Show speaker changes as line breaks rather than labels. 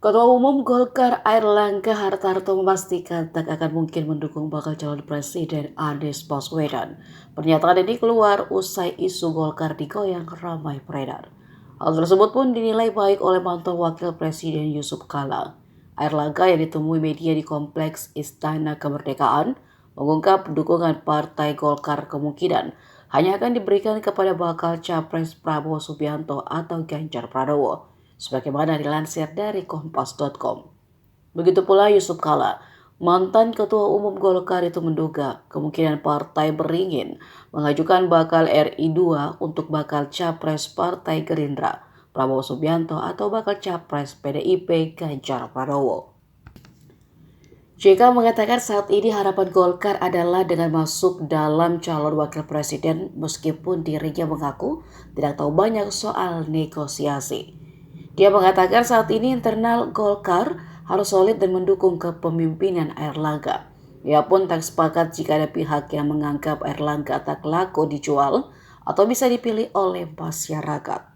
Ketua Umum Golkar Airlangga Hartarto memastikan tak akan mungkin mendukung bakal calon presiden Anies Baswedan. Pernyataan ini keluar usai isu Golkar digoyang ramai beredar. Hal tersebut pun dinilai baik oleh mantan Wakil Presiden Yusuf Kala. Airlangga yang ditemui media di Kompleks Istana Kemerdekaan mengungkap dukungan Partai Golkar kemungkinan hanya akan diberikan kepada bakal capres Prabowo Subianto atau Ganjar Pranowo, sebagaimana dilansir dari kompas.com. Begitu pula Yusuf Kala, mantan Ketua Umum Golkar itu menduga kemungkinan partai beringin mengajukan bakal RI 2 untuk bakal capres Partai Gerindra, Prabowo Subianto atau bakal capres PDIP Ganjar Pranowo. JK mengatakan saat ini harapan Golkar adalah dengan masuk dalam calon wakil presiden meskipun dirinya mengaku tidak tahu banyak soal negosiasi. Dia mengatakan saat ini internal Golkar harus solid dan mendukung kepemimpinan Airlangga. Ia pun tak sepakat jika ada pihak yang menganggap Airlangga tak laku dijual atau bisa dipilih oleh masyarakat.